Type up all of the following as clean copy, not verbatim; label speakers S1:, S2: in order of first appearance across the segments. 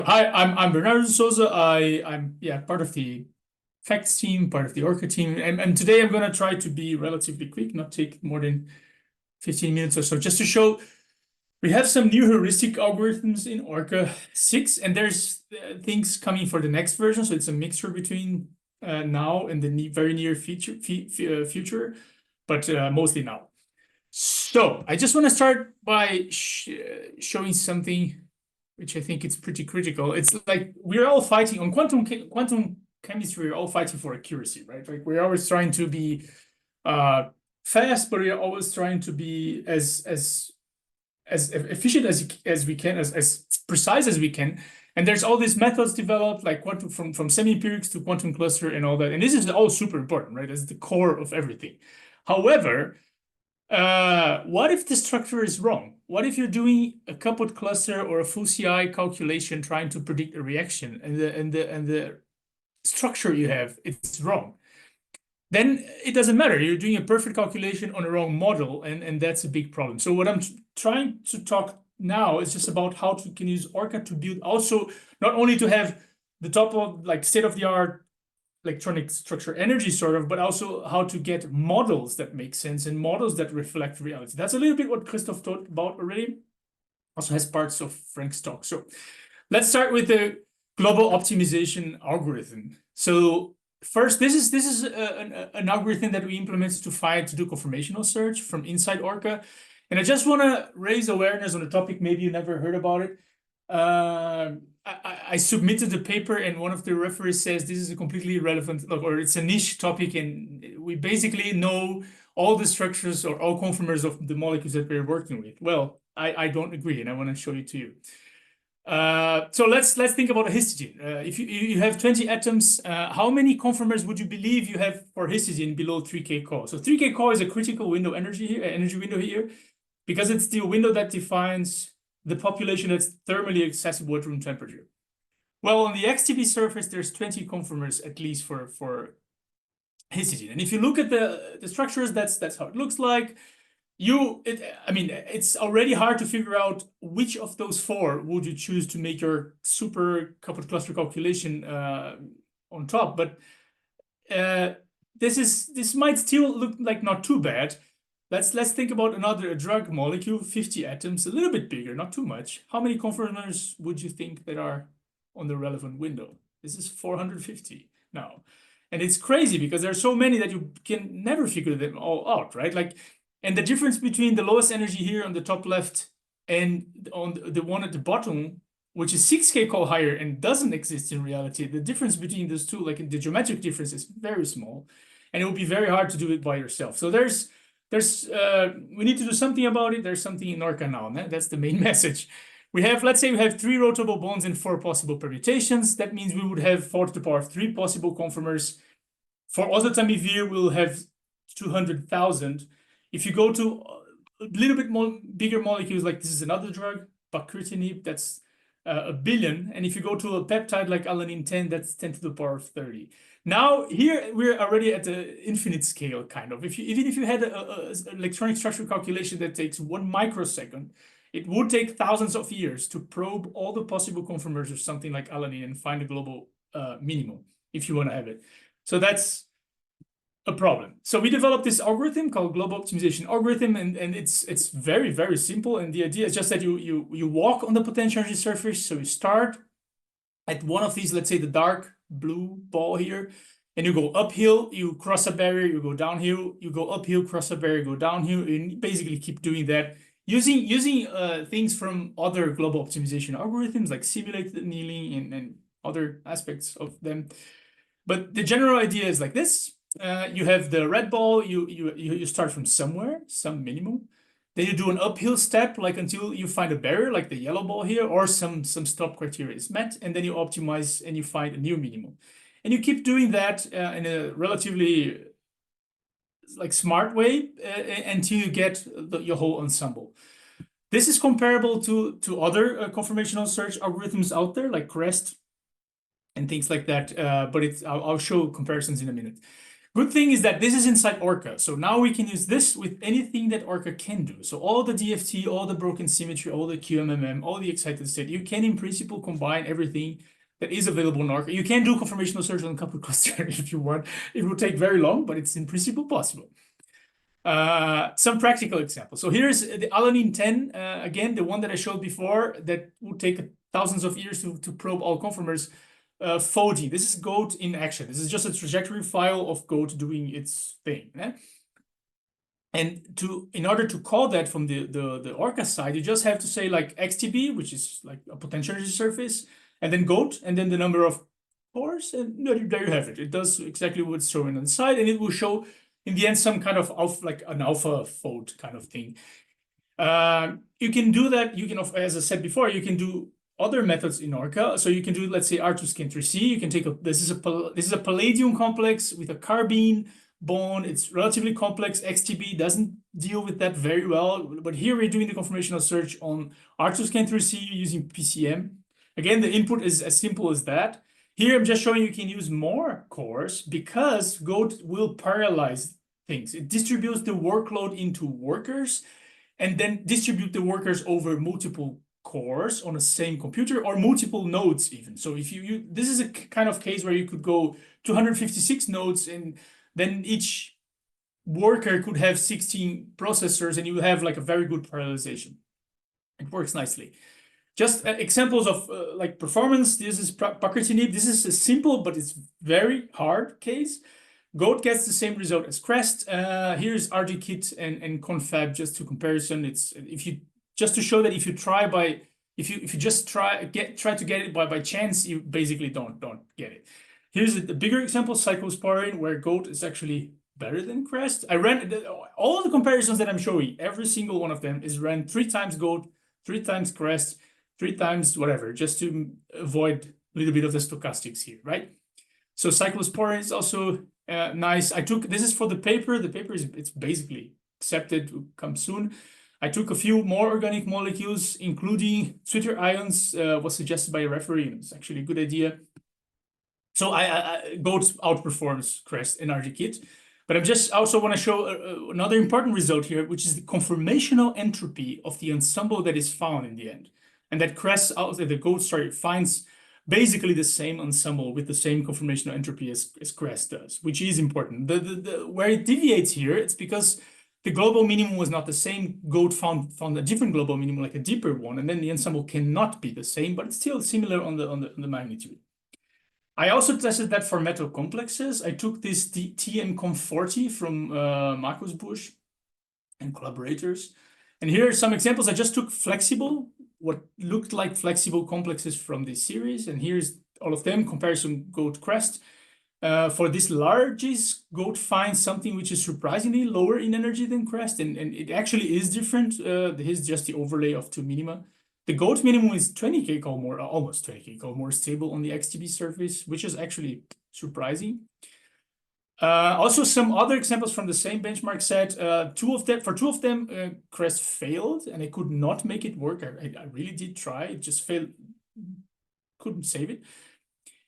S1: Hi, I'm Bernardo Souza. I'm part of the FACCTs team, part of the ORCA team, and today I'm gonna try to be relatively quick, not take more than 15 minutes or so, just to show we have some new heuristic algorithms in ORCA 6, and there's things coming for the next version, so it's a mixture between now and the very near future, but mostly now. So I just want to start by showing something which I think it's pretty critical. It's like we're all fighting on quantum chemistry. We're all fighting for accuracy, right? Like we're always trying to be fast, but we're always trying to be as efficient as we can, as precise as we can. And there's all these methods developed, like quantum from semi-empirics to quantum cluster and all that. And this is all super important, right? It's the core of everything. However, what if the structure is wrong? What if you're doing a coupled cluster or a full CI calculation trying to predict a reaction and the structure you have, it's wrong? Then it doesn't matter. You're doing a perfect calculation on a wrong model, and that's a big problem. So what I'm trying to talk now is just about how to can use ORCA to build also not only to have the top of like state-of-the-art electronic structure energy sort of, but also how to get models that make sense and models that reflect reality. That's a little bit what Christoph talked about already. Also has parts of Frank's talk. So let's start with the global optimization algorithm. So first, this is an algorithm that we implemented to do conformational search from inside ORCA. And I just want to raise awareness on the topic. Maybe you never heard about it. I submitted the paper, and one of the referees says this is a completely irrelevant, or it's a niche topic, and we basically know all the structures or all conformers of the molecules that we're working with. Well, I don't agree, and I want to show it to you. So let's think about a histidine. If you have 20 atoms, how many conformers would you believe you have for histidine below 3K col? So 3K col is a critical window energy window here, because it's the window that defines the population that's thermally accessible at room temperature. Well, on the XTB surface, there's 20 conformers at least for histidine. And if you look at the structures, that's how it looks like. It's already hard to figure out which of those four would you choose to make your super coupled cluster calculation on top. But this might still look like not too bad. Let's think about a drug molecule, 50 atoms, a little bit bigger, not too much. How many conformers would you think that are on the relevant window? This is 450 now. And it's crazy because there are so many that you can never figure them all out, right? Like, and the difference between the lowest energy here on the top left and on the one at the bottom, which is 6K col higher and doesn't exist in reality, the difference between those two, like the geometric difference, is very small. And it will be very hard to do it by yourself. So we need to do something about it. There's something in ORCA now. That's the main message. Let's say we have 3 rotable bonds and 4 possible permutations. That means we would have 4 to the power of 3 possible conformers. For ozotamivir, we'll have 200,000. If you go to a little bit more bigger molecules, like this is another drug, pacritinib, that's 1 billion. And if you go to a peptide like alanine 10, that's 10 to the power of 30. Now here we're already at the infinite scale, kind of. Even if you had an electronic structure calculation that takes 1 microsecond, it would take thousands of years to probe all the possible conformers of something like alanine and find a global minimum if you want to have it. So that's a problem. So we developed this algorithm called global optimization algorithm, and it's very, very simple. And the idea is just that you walk on the potential energy surface. So you start at one of these, let's say the dark blue ball here, and you go uphill, you cross a barrier, you go downhill, you go uphill, cross a barrier, go downhill, and you basically keep doing that using things from other global optimization algorithms like simulated annealing and other aspects of them. But the general idea is like this. You have the red ball, you start from somewhere, some minimum. Then you do an uphill step, like until you find a barrier, like the yellow ball here, or some stop criteria is met, and then you optimize and you find a new minimum. And you keep doing that in a relatively like smart way until you get your whole ensemble. This is comparable to other conformational search algorithms out there, like CREST and things like that. But I'll show comparisons in a minute. Good thing is that this is inside ORCA. So now we can use this with anything that ORCA can do. So all the DFT, all the broken symmetry, all the QMMM, all the excited state, you can in principle combine everything that is available in ORCA. You can do conformational search on a coupled cluster if you want. It will take very long, but it's in principle possible. Some practical examples. So here's the alanine 10, again, the one that I showed before that would take thousands of years to probe all conformers. FODI, this is GOAT in action. This is just a trajectory file of GOAT doing its thing. And in order to call that from the ORCA side, you just have to say like XTB, which is like a potential energy surface, and then GOAT, and then the number of cores, and there you have it. It does exactly what's showing on the side, and it will show in the end some kind of like an alpha fold kind of thing. You can do that. You can, as I said before, you can do other methods in ORCA. So you can do, let's say, R2Scan3C. You can take this is a palladium complex with a carbene bond. It's relatively complex. XTB doesn't deal with that very well. But here we're doing the conformational search on R2Scan3C using PCM. Again, the input is as simple as that. Here I'm just showing you can use more cores because GOAT will parallelize things. It distributes the workload into workers and then distribute the workers over multiple cores on the same computer or multiple nodes even. So if you this is a kind of case where you could go 256 nodes and then each worker could have 16 processors and you have like a very good parallelization. It works nicely. Just examples of like performance. This is pacritinib. This is a simple, but it's very hard case. GOAT gets the same result as CREST. Here's RGKit and confab just to comparison. It's just to show that if you just try to get it by chance, you basically don't get it. Here's a bigger example, cyclosporine, where GOAT is actually better than CREST. I ran all the comparisons that I'm showing. Every single one of them is ran 3 times GOAT, 3 times CREST, 3 times whatever, just to avoid a little bit of the stochastics here, right? So cyclosporine is also nice. This is for the paper. The paper it's basically accepted, will come soon. I took a few more organic molecules, including Twitter ions, was suggested by a referee, and it's actually a good idea. So GOAT outperforms CREST and RGKit. But I just also want to show another important result here, which is the conformational entropy of the ensemble that is found in the end. And that CREST, the GOAT, finds basically the same ensemble with the same conformational entropy as CREST does, which is important. Where it deviates here, it's because the global minimum was not the same. GOAT found a different global minimum, like a deeper one, and then the ensemble cannot be the same, but it's still similar on the magnitude. I also tested that for metal complexes. I took this TM-Com40 from Markus Busch and collaborators. And here are some examples. I just took what looked like flexible complexes from this series. And here's all of them, comparison GOAT CREST. For this largest, GOAT finds something which is surprisingly lower in energy than CREST. And it actually is different. Here's just the overlay of 2 minima. The GOAT minimum is 20 kcal more, almost 20 kcal more stable on the XTB surface, which is actually surprising. Also, some other examples from the same benchmark set. For two of them, CREST failed, and I could not make it work. I really did try. It just failed. Couldn't save it.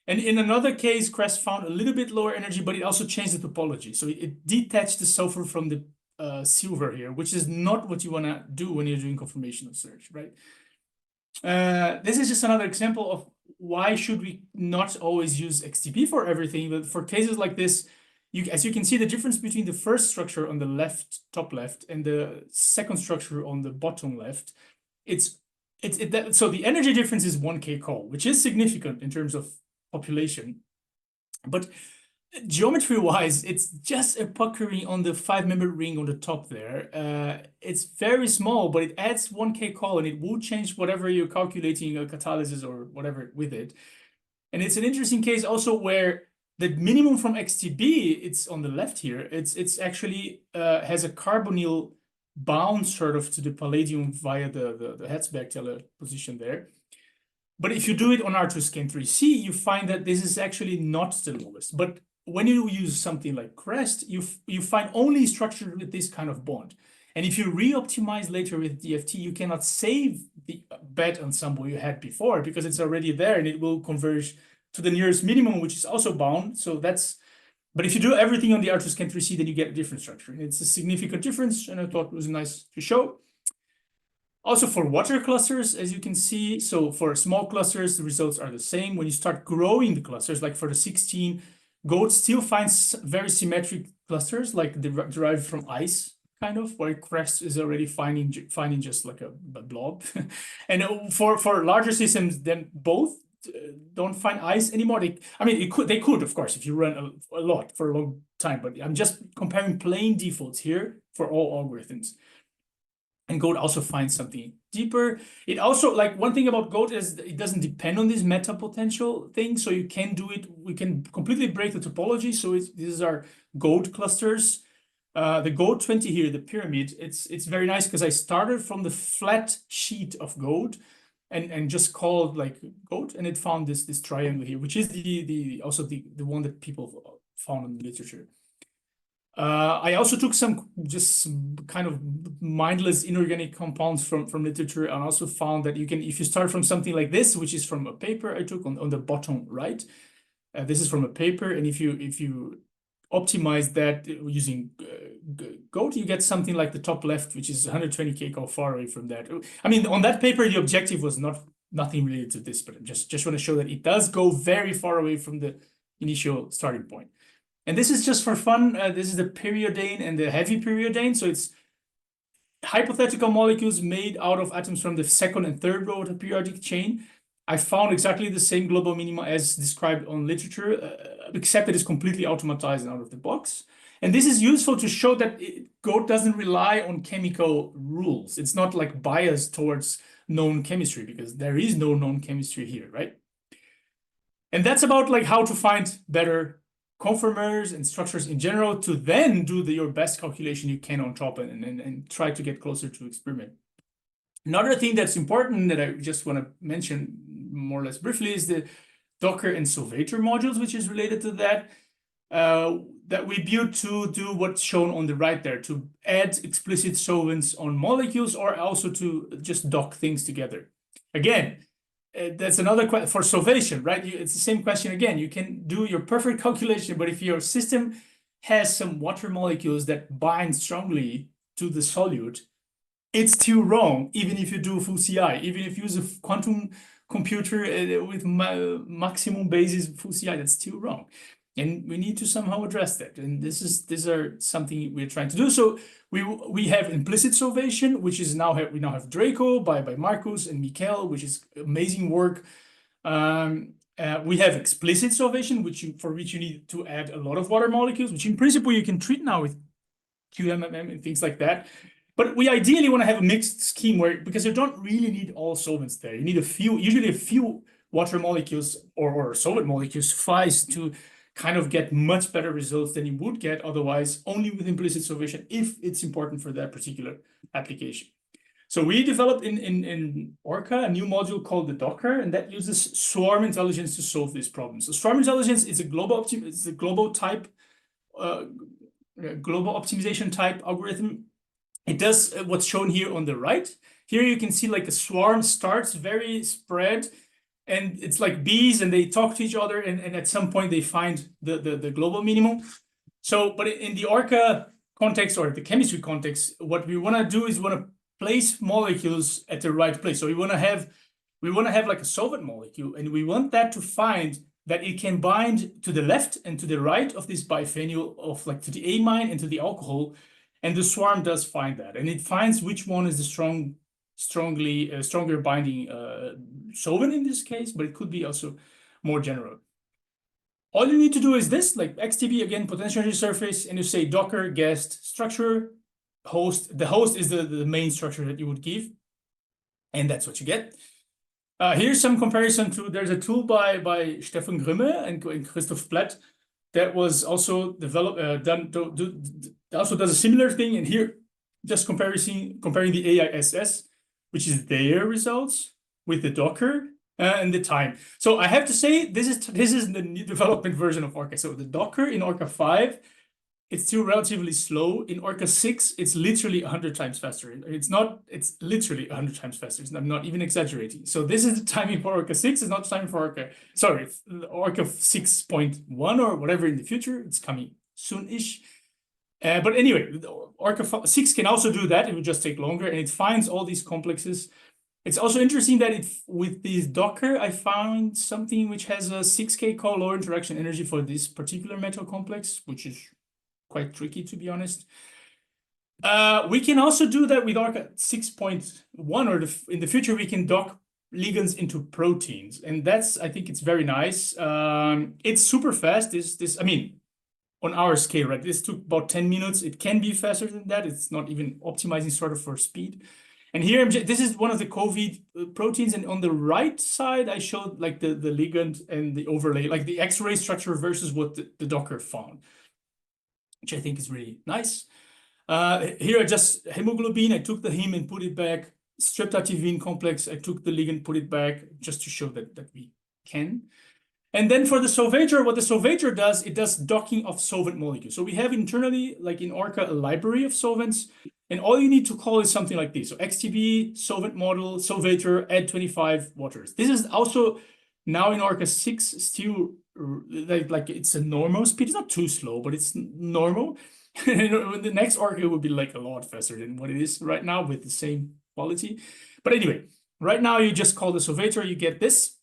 S1: And in another case, CREST found a little bit lower energy, but it also changed the topology. So it detached the sulfur from the silver here, which is not what you want to do when you're doing conformational search, right? This is just another example of why should we not always use XTB for everything. But for cases like this, as you can see, the difference between the first structure on the top left, and the second structure on the bottom left, so the energy difference is 1 kcal, which is significant in terms of population. But geometry-wise, it's just a puckering on the 5-member ring on the top there. It's very small, but it adds 1 kcal, and it will change whatever you're calculating a catalysis or whatever with it. And it's an interesting case also where the minimum from XTB, it's on the left here. It's actually has a carbonyl bound sort of to the palladium via the Hertzberg position there. But if you do it on R2Scan3C, you find that this is actually not the lowest. But when you use something like CREST, you find only structures with this kind of bond. And if you re-optimize later with DFT, you cannot save the bad ensemble you had before because it's already there and it will converge to the nearest minimum, which is also bound. So that's But if you do everything on the R2-scan3C, then you get a different structure. And it's a significant difference, and I thought it was nice to show. Also for water clusters, as you can see, so for small clusters, the results are the same. When you start growing the clusters, like for the 16, GOAT still finds very symmetric clusters, like derived from ice, kind of, where Crest is already finding just like a blob. And for larger systems, then both don't find ice anymore. They could, of course, if you run a lot for a long time, but I'm just comparing plain defaults here for all algorithms. And GOAT also finds something deeper. It also, like, one thing about GOAT is it doesn't depend on this meta potential thing. So you can do it, we can completely break the topology. So these are GOAT clusters. The GOAT 20 here, the pyramid, it's very nice because I started from the flat sheet of GOAT and just called like GOAT, and it found this triangle here, which is also the one that people found in the literature. I also took some just kind of mindless inorganic compounds from literature, and also found that you can, if you start from something like this, which is from a paper I took on the bottom right, this is from a paper, and if you optimize that using GOAT, you get something like the top left, which is 120 kcal far away from that. I mean, on that paper, the objective was nothing related to this, but I just want to show that it does go very far away from the initial starting point. And this is just for fun. This is the periodane and the heavy periodane. So it's hypothetical molecules made out of atoms from the second and third row of the periodic chain. I found exactly the same global minima as described on literature, except that it's completely automatized and out of the box. And this is useful to show that GOAT doesn't rely on chemical rules. It's not like biased towards known chemistry, because there is no known chemistry here, right? And that's about like how to find better conformers and structures in general, to then do your best calculation you can on top and try to get closer to experiment. Another thing that's important that I just want to mention more or less briefly is the Docker and Solvator modules, which is related to that, that we built to do what's shown on the right there, to add explicit solvents on molecules, or also to just dock things together. Again, that's another question for solvation, right? It's the same question again. You can do your perfect calculation, but if your system has some water molecules that bind strongly to the solute, it's still wrong, even if you do full CI, even if you use a quantum computer with maximum basis full CI, that's still wrong. And we need to somehow address that. And these are something we're trying to do. So we have implicit solvation, which is we now have Draco by Marcus and Mikkel, which is amazing work. We have explicit solvation, for which you need to add a lot of water molecules, which in principle you can treat now with QMMM and things like that. But we ideally want to have a mixed scheme because you don't really need all solvents there. You need usually a few water molecules or solvent molecules suffice to kind of get much better results than you would get otherwise, only with implicit solvation, if it's important for that particular application. So we developed in ORCA a new module called the Docker, and that uses swarm intelligence to solve this problem. So swarm intelligence is a global optimization type algorithm. It does what's shown here on the right. Here you can see like a swarm starts very spread, and it's like bees, and they talk to each other, and at some point they find the global minimum. So, but in the ORCA context or the chemistry context, what we want to do is we want to place molecules at the right place. So we want to have like a solvent molecule, and we want that to find that it can bind to the left and to the right of this biphenyl, of like to the amine and to the alcohol. And the swarm does find that, and it finds which one is the stronger binding solvent in this case, but it could be also more general. All you need to do is this, like XTB, again, potential energy surface, and you say Docker guest structure host. The host is the main structure that you would give, and that's what you get. Here's some comparison to, there's a tool by Stefan Grimme and Christoph Platt that was also developed, also does a similar thing. And here, just comparing the AISS, which is their results, with the Docker and the time. So I have to say, this is the new development version of ORCA. So the Docker in ORCA 5 it's still relatively slow. In ORCA 6, it's literally 100 times faster. It's literally 100 times faster. I'm not even exaggerating. So this is the timing for ORCA 6. It's not time for ORCA 6.1 or whatever in the future. It's coming soon-ish. But anyway, ORCA 6 can also do that. It would just take longer, and it finds all these complexes. It's also interesting that with this Docker, I found something which has a 6K core interaction energy for this particular metal complex, which is quite tricky, to be honest. We can also do that with ORCA 6.1, or in the future, we can dock ligands into proteins. And I think it's very nice. It's super fast. I mean, on our scale, right? This took about 10 minutes. It can be faster than that. It's not even optimizing sort of for speed. And here, this is one of the COVID proteins. And on the right side, I showed like the ligand and the overlay, like the X-ray structure versus what the Docker found, which I think is really nice. Here, I just hemoglobin, I took the heme and put it back. Streptativine complex, I took the ligand, put it back, just to show that we can. And then for the solvator, what the solvator does, it does docking of solvent molecules. So we have internally, like in ORCA, a library of solvents, and all you need to call is something like this. So XTB, solvent model, solvator, add 25 waters. This is also now in ORCA 6 still like it's a normal speed. It's not too slow, but it's normal. The next ORCA will be like a lot faster than what it is right now with the same quality. But anyway, right now you just call the solvator, you get this.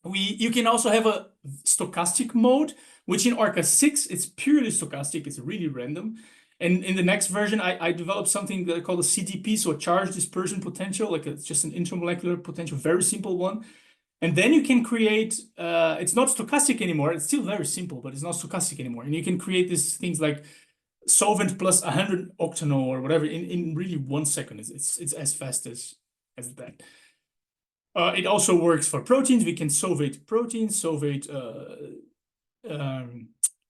S1: You can also have a stochastic mode, which in ORCA 6, it's purely stochastic. It's really random. And in the next version, I developed something that I call a CDP, so a charge dispersion potential, like it's just an intermolecular potential, very simple one. And then you can create, it's not stochastic anymore. It's still very simple, but it's not stochastic anymore. And you can create these things like solvent plus 100 octanol or whatever in really 1 second. It's as fast as that. It also works for proteins. We can solvate proteins, solvate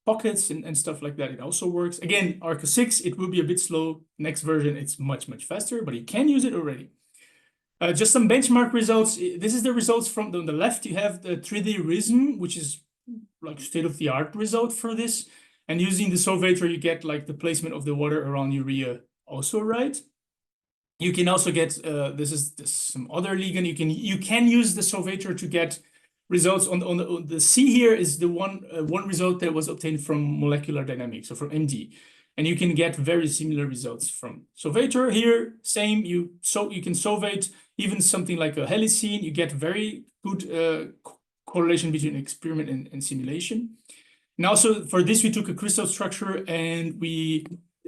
S1: pockets and stuff like that. It also works. Again, ORCA 6, it will be a bit slow. Next version, it's much, much faster, but you can use it already. Just some benchmark results. This is the results from on the left. You have the 3D RISM, which is like state-of-the-art result for this. And using the solvator, you get like the placement of the water around urea also right. You can also get, this is some other ligand. You can use the solvator to get results on the C here is the one result that was obtained from molecular dynamics, so from MD. And you can get very similar results from solvator here. Same, you can solvate even something like a helicene. You get very good correlation between experiment and simulation. And also for this, we took a crystal structure and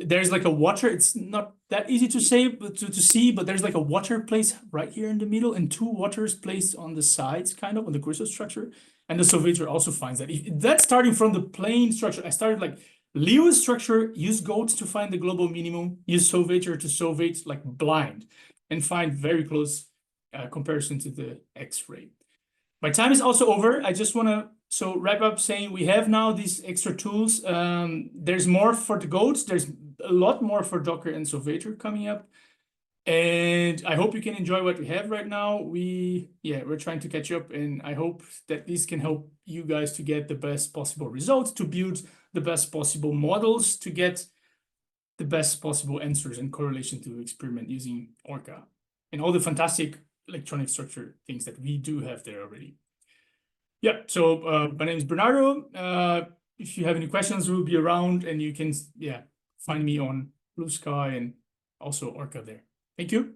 S1: there's like a water. It's not that easy to say, but to see, but there's like a water placed right here in the middle and 2 waters placed on the sides, kind of on the crystal structure. And the solvator also finds that. That's starting from the plain structure. I started like Lewis structure, use GOAT to find the global minimum, use solvator to solvate like blind and find very close comparison to the X-ray. My time is also over. I just want to wrap up saying we have now these extra tools. There's more for the GOAT. There's a lot more for Docker and solvator coming up. And I hope you can enjoy what we have right now. We're trying to catch up, and I hope that this can help you guys to get the best possible results, to build the best possible models, to get the best possible answers and correlation to experiment using ORCA and all the fantastic electronic structure things that we do have there already. Yeah, so my name is Bernardo. If you have any questions, we'll be around, and you can find me on Blue Sky and also ORCA there. Thank you.